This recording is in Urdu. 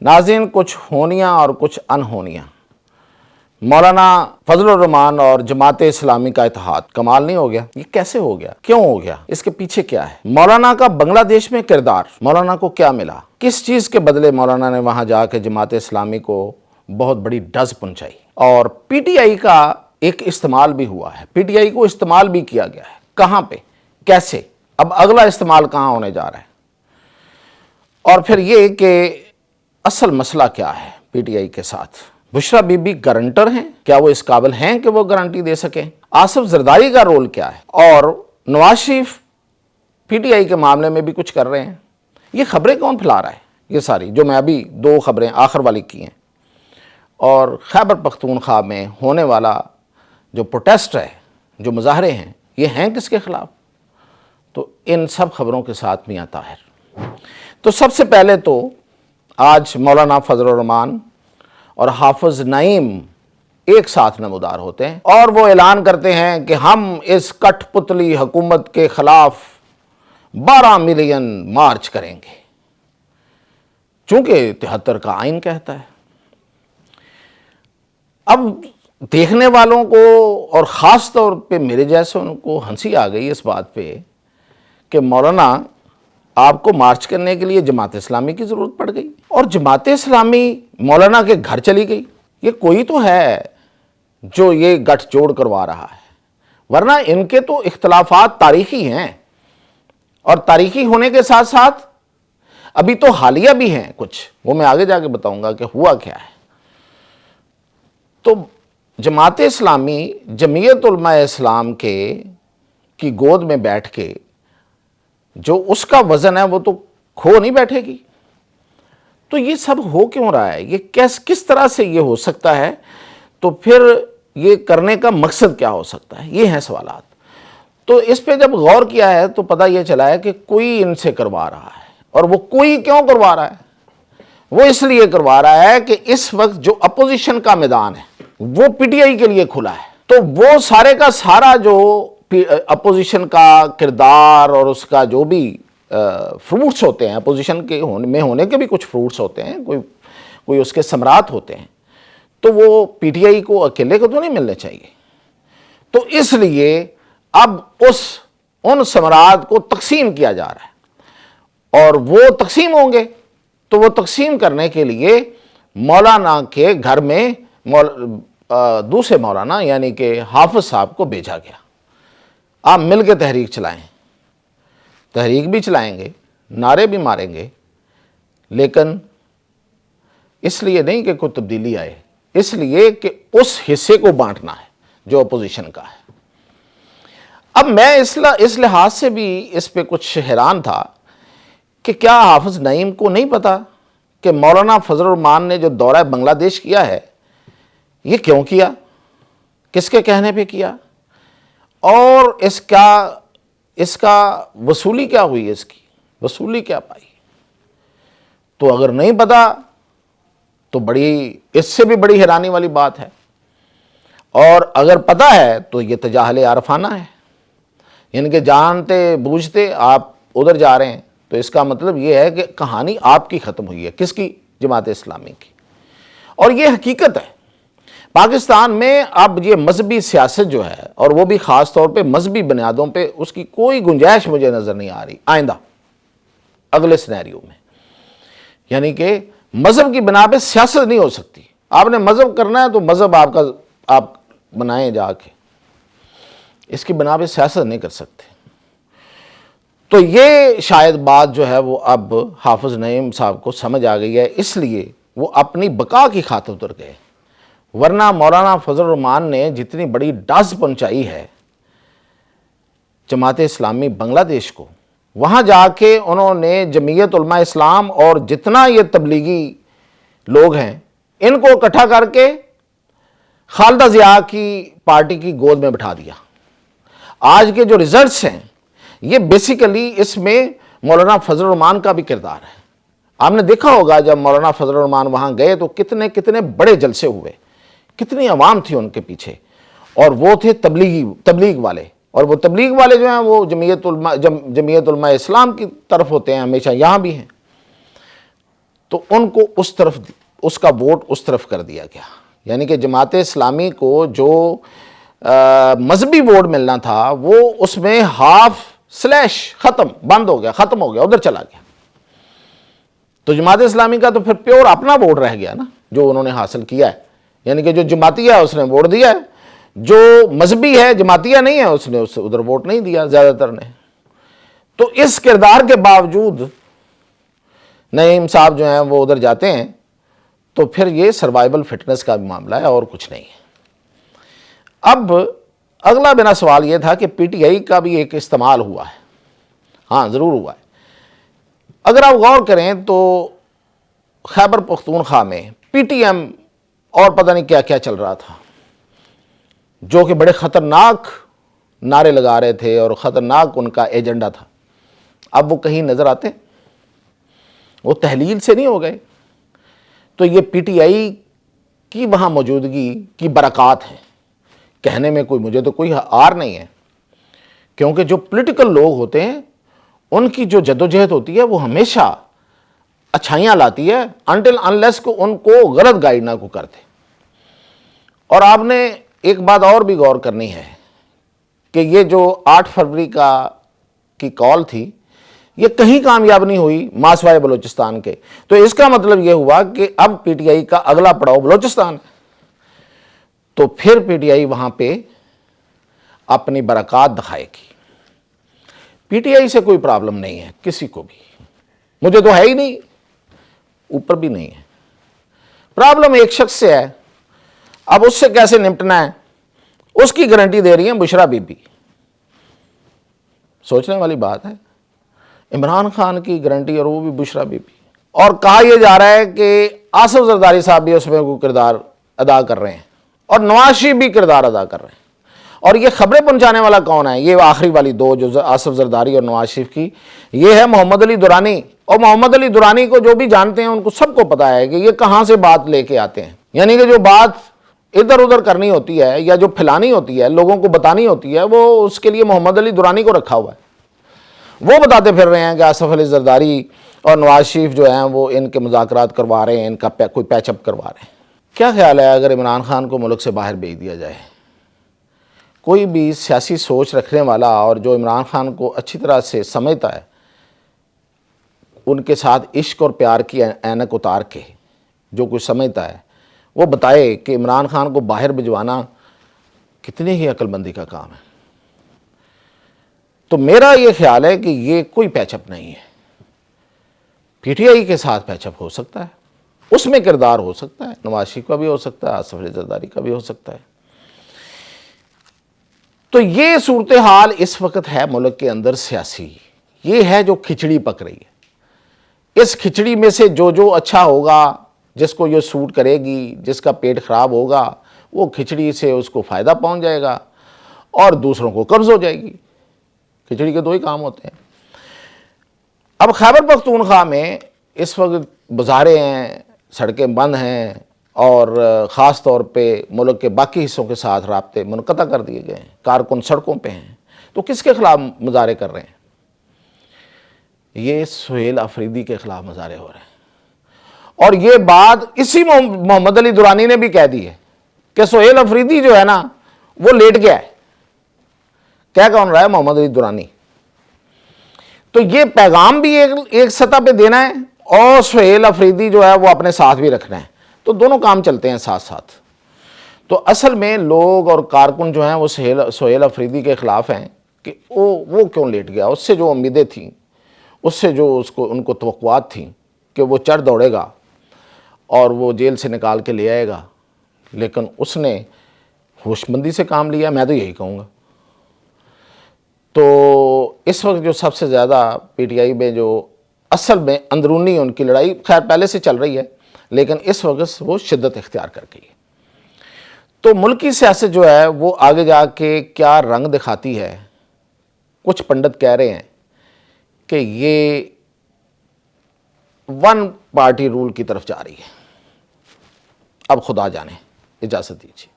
ناظرین، کچھ ہونیاں اور کچھ انہونیاں۔ مولانا فضل الرحمان اور جماعت اسلامی کا اتحاد کمال نہیں ہو گیا؟ یہ کیسے ہو گیا؟ کیوں ہو گیا؟ اس کے پیچھے کیا ہے؟ مولانا کا بنگلہ دیش میں کردار، مولانا کو کیا ملا؟ کس چیز کے بدلے مولانا نے وہاں جا کے جماعت اسلامی کو بہت بڑی ڈز پہنچائی؟ اور پی ٹی آئی کا ایک استعمال بھی ہوا ہے، پی ٹی آئی کو استعمال بھی کیا گیا ہے، کہاں پہ، کیسے؟ اب اگلا استعمال کہاں ہونے جا رہا ہے؟ اور پھر یہ کہ اصل مسئلہ کیا ہے پی ٹی آئی کے ساتھ؟ بشرا بی بی گارنٹر ہیں؟ کیا وہ اس قابل ہیں کہ وہ گارنٹی دے سکیں؟ آصف زرداری کا رول کیا ہے؟ اور Nawaz Sharif P T I کے معاملے میں بھی کچھ کر رہے ہیں؟ یہ خبریں کون پھیلا رہا ہے؟ یہ ساری جو میں ابھی دو خبریں آخر والی کی ہیں، اور خیبر پختونخوا میں ہونے والا جو پروٹیسٹ ہے، جو مظاہرے ہیں، یہ ہیں کس کے خلاف؟ تو ان سب خبروں کے ساتھ میاں طاہر۔ تو سب سے پہلے تو آج مولانا فضل الرحمان اور حافظ نعیم ایک ساتھ نمودار ہوتے ہیں اور وہ اعلان کرتے ہیں کہ ہم اس کٹ پتلی حکومت کے خلاف 12 ملین مارچ کریں گے، چونکہ 73 کا آئین کہتا ہے۔ اب دیکھنے والوں کو اور خاص طور پہ میرے جیسے ان کو ہنسی آ گئی اس بات پہ کہ مولانا آپ کو مارچ کرنے کے لیے جماعت اسلامی کی ضرورت پڑ گئی، اور جماعت اسلامی مولانا کے گھر چلی گئی۔ یہ کوئی تو ہے جو یہ گٹھ جوڑ کروا رہا ہے، ورنہ ان کے تو اختلافات تاریخی ہیں، اور تاریخی ہونے کے ساتھ ساتھ ابھی تو حالیہ بھی ہیں کچھ، وہ میں آگے جا کے بتاؤں گا کہ ہوا کیا ہے۔ تو جماعت اسلامی جمعیت علماء اسلام کی گود میں بیٹھ کے جو اس کا وزن ہے وہ تو کھو نہیں بیٹھے گی۔ تو یہ سب ہو کیوں رہا ہے؟ یہ کس طرح سے یہ ہو سکتا ہے؟ تو پھر یہ کرنے کا مقصد کیا ہو سکتا ہے؟ یہ ہیں سوالات۔ تو اس پہ جب غور کیا ہے تو پتہ یہ چلا ہے کہ کوئی ان سے کروا رہا ہے، اور وہ کوئی کیوں کروا رہا ہے؟ وہ اس لیے کروا رہا ہے کہ اس وقت جو اپوزیشن کا میدان ہے وہ پی ٹی آئی کے لیے کھلا ہے، تو وہ سارے کا سارا جو اپوزیشن کا کردار اور اس کا جو بھی فروٹس ہوتے ہیں، اپوزیشن کے میں ہونے کے بھی کچھ فروٹس ہوتے ہیں، کوئی اس کے ثمرات ہوتے ہیں، تو وہ پی ٹی آئی کو اکیلے کو تو نہیں ملنے چاہیے۔ تو اس لیے اب ان ثمرات کو تقسیم کیا جا رہا ہے، اور وہ تقسیم ہوں گے تو وہ تقسیم کرنے کے لیے مولانا کے گھر میں دوسرے مولانا یعنی کہ حافظ صاحب کو بھیجا گیا۔ آپ مل کے تحریک چلائیں، تحریک بھی چلائیں گے، نعرے بھی ماریں گے، لیکن اس لیے نہیں کہ کوئی تبدیلی آئے، اس لیے کہ اس حصے کو بانٹنا ہے جو اپوزیشن کا ہے۔ اب میں اس لحاظ سے بھی اس پہ کچھ حیران تھا کہ کیا حافظ نعیم کو نہیں پتا کہ مولانا فضل الرحمان نے جو دورہ بنگلہ دیش کیا ہے یہ کیوں کیا، کس کے کہنے پہ کیا، اور اس کا وصولی کیا ہوئی، اس کی وصولی کیا پائی؟ تو اگر نہیں پتا تو اس سے بھی بڑی حیرانی والی بات ہے، اور اگر پتا ہے تو یہ تجاہل عارفانہ ہے، یعنی کہ جانتے بوجھتے آپ ادھر جا رہے ہیں، تو اس کا مطلب یہ ہے کہ کہانی آپ کی ختم ہوئی ہے۔ کس کی؟ جماعت اسلامی کی۔ اور یہ حقیقت ہے، پاکستان میں اب یہ مذہبی سیاست جو ہے، اور وہ بھی خاص طور پہ مذہبی بنیادوں پہ، اس کی کوئی گنجائش مجھے نظر نہیں آ رہی آئندہ اگلے سینیریو میں۔ یعنی کہ مذہب کی بنا پہ سیاست نہیں ہو سکتی۔ آپ نے مذہب کرنا ہے تو مذہب آپ بنائیں جا کے، اس کی بنا پہ سیاست نہیں کر سکتے۔ تو یہ شاید بات جو ہے وہ اب حافظ نعیم صاحب کو سمجھ آ گئی ہے، اس لیے وہ اپنی بقا کی خاطر اتر گئے، ورنہ مولانا فضل الرحمان نے جتنی بڑی ڈاز پہنچائی ہے جماعت اسلامی بنگلہ دیش کو، وہاں جا کے انہوں نے جمعیت علماء اسلام اور جتنا یہ تبلیغی لوگ ہیں ان کو اکٹھا کر کے خالدہ ضیاء کی پارٹی کی گود میں بٹھا دیا۔ آج کے جو ریزلٹس ہیں یہ بیسیکلی اس میں مولانا فضل الرحمان کا بھی کردار ہے۔ آپ نے دیکھا ہوگا جب مولانا فضل الرحمان وہاں گئے تو کتنے بڑے جلسے ہوئے، کتنی عوام تھی ان کے پیچھے، اور وہ تھے تبلیغ والے، اور وہ تبلیغ والے جو ہیں وہ جمعیت علماء اسلام کی طرف ہوتے ہیں، ہمیشہ یہاں بھی ہیں۔ تو ان کو اس طرف اس کا ووٹ اس طرف کر دیا گیا، یعنی کہ جماعت اسلامی کو جو مذہبی ووٹ ملنا تھا وہ اس میں ہاف سلیش ختم بند ہو گیا، ختم ہو گیا، ادھر چلا گیا۔ تو جماعت اسلامی کا تو پھر پیور اپنا ووٹ رہ گیا نا جو انہوں نے حاصل کیا ہے، یعنی کہ جو جماعتیہ ہے اس نے ووٹ دیا ہے، جو مذہبی ہے جماعتیہ نہیں ہے اس نے ادھر ووٹ نہیں دیا زیادہ تر نے۔ تو اس کردار کے باوجود نعیم صاحب جو ہیں وہ ادھر جاتے ہیں، تو پھر یہ سروائیول فٹنس کا بھی معاملہ ہے اور کچھ نہیں ہے۔ اب اگلا بنا سوال یہ تھا کہ پی ٹی آئی کا بھی ایک استعمال ہوا ہے، ہاں ضرور ہوا ہے۔ اگر آپ غور کریں تو خیبر پختونخوا میں پی ٹی ایم اور پتہ نہیں کیا کیا چل رہا تھا، جو کہ بڑے خطرناک نعرے لگا رہے تھے اور خطرناک ان کا ایجنڈا تھا، اب وہ کہیں نظر آتے ہیں؟ وہ تحلیل سے نہیں ہو گئے۔ تو یہ پی ٹی آئی کی وہاں موجودگی کی برکات ہیں، کہنے میں مجھے تو کوئی آر نہیں ہے، کیونکہ جو پولیٹیکل لوگ ہوتے ہیں ان کی جو جدوجہد ہوتی ہے وہ ہمیشہ اچھائیاں لاتی ہے انٹل انلیس کو ان کو غلط گائیڈ نہ کو کرتے۔ اور آپ نے ایک بات اور بھی غور کرنی ہے کہ یہ جو 8 فروری کی کال تھی یہ کہیں کامیاب نہیں ہوئی ماسوائے بلوچستان کے، تو اس کا مطلب یہ ہوا کہ اب پی ٹی آئی کا اگلا پڑاؤ بلوچستان ہے، تو پھر پی ٹی آئی وہاں پہ اپنی برکات دکھائے گی۔ پی ٹی آئی سے کوئی پرابلم نہیں ہے کسی کو بھی، مجھے تو ہے ہی نہیں، اوپر بھی نہیں ہے۔ پرابلم ایک شخص سے ہے، اب اس سے کیسے نمٹنا ہے اس کی گارنٹی دے رہی ہیں بشرا بی بی۔ سوچنے والی بات ہے، عمران خان کی گارنٹی اور وہ بھی بشرا بی بی، اور کہا یہ جا رہا ہے کہ آصف زرداری صاحب بھی اس میں کوئی کردار ادا کر رہے ہیں اور نواز شریف بھی کردار ادا کر رہے ہیں۔ اور یہ خبریں پہنچانے والا کون ہے؟ یہ آخری والی دو جو آصف زرداری اور نواز شریف کی، یہ ہے محمد علی دورانی۔ اور محمد علی دورانی کو جو بھی جانتے ہیں ان کو سب کو پتا ہے کہ یہ کہاں سے بات لے کے آتے ہیں، یعنی کہ جو بات ادھر ادھر کرنی ہوتی ہے یا جو پھیلانی ہوتی ہے لوگوں کو بتانی ہوتی ہے، وہ اس کے لیے محمد علی دورانی کو رکھا ہوا ہے۔ وہ بتاتے پھر رہے ہیں کہ آصف علی زرداری اور نواز شریف جو ہیں وہ ان کے مذاکرات کروا رہے ہیں، ان کا کوئی پیچ اپ کروا رہے ہیں۔ کیا خیال ہے اگر عمران خان کو ملک سے باہر بھیج دیا جائے؟ کوئی بھی سیاسی سوچ رکھنے والا اور جو عمران خان کو اچھی طرح سے سمجھتا ہے، ان کے ساتھ عشق اور پیار کی اینک اتار کے جو کچھ سمجھتا ہے، وہ بتائے کہ عمران خان کو باہر بھجوانا کتنی ہی عقل مندی کا کام ہے۔ تو میرا یہ خیال ہے کہ یہ کوئی پیچ اپ نہیں ہے۔ پی ٹی آئی کے ساتھ پیچ اپ ہو سکتا ہے، اس میں کردار ہو سکتا ہے، نواز شریف کا بھی ہو سکتا ہے، آصف علی زرداری کا بھی ہو سکتا ہے۔ تو یہ صورتحال اس وقت ہے ملک کے اندر سیاسی، یہ ہے جو کھچڑی پک رہی ہے۔ اس کھچڑی میں سے جو اچھا ہوگا، جس کو یہ سوٹ کرے گی، جس کا پیٹ خراب ہوگا، وہ کھچڑی سے اس کو فائدہ پہنچ جائے گا اور دوسروں کو قبض ہو جائے گی۔ کھچڑی کے دو ہی کام ہوتے ہیں۔ اب خیبر پختونخوا میں اس وقت بازاریں ہیں، سڑکیں بند ہیں، اور خاص طور پہ ملک کے باقی حصوں کے ساتھ رابطے منقطع کر دیے گئے ہیں، کارکن سڑکوں پہ ہیں۔ تو کس کے خلاف مظاہرے کر رہے ہیں؟ یہ سہیل آفریدی کے خلاف مظاہرے ہو رہے ہیں۔ اور یہ بات اسی محمد علی دورانی نے بھی کہہ دی ہے کہ سہیل آفریدی جو ہے نا وہ لیٹ گیا ہے۔ کیا کون رہا ہے؟ محمد علی دورانی۔ تو یہ پیغام بھی ایک سطح پہ دینا ہے اور سہیل آفریدی جو ہے وہ اپنے ساتھ بھی رکھنا ہے، تو دونوں کام چلتے ہیں ساتھ ساتھ۔ تو اصل میں لوگ اور کارکن جو ہیں وہ سہیل آفریدی کے خلاف ہیں کہ وہ کیوں لیٹ گیا، اس سے جو امیدیں تھیں، اس سے جو ان کو توقعات تھیں کہ وہ چڑھ دوڑے گا اور وہ جیل سے نکال کے لے آئے گا، لیکن اس نے ہوش مندی سے کام لیا، میں تو یہی کہوں گا۔ تو اس وقت جو سب سے زیادہ پی ٹی آئی میں جو اصل میں اندرونی ان کی لڑائی خیر پہلے سے چل رہی ہے، لیکن اس وقت وہ شدت اختیار کر گئی ہے۔ تو ملکی سیاست جو ہے وہ آگے جا کے کیا رنگ دکھاتی ہے؟ کچھ پنڈت کہہ رہے ہیں کہ یہ ون پارٹی رول کی طرف جا رہی ہے۔ اب خدا جانے، اجازت دیجیے۔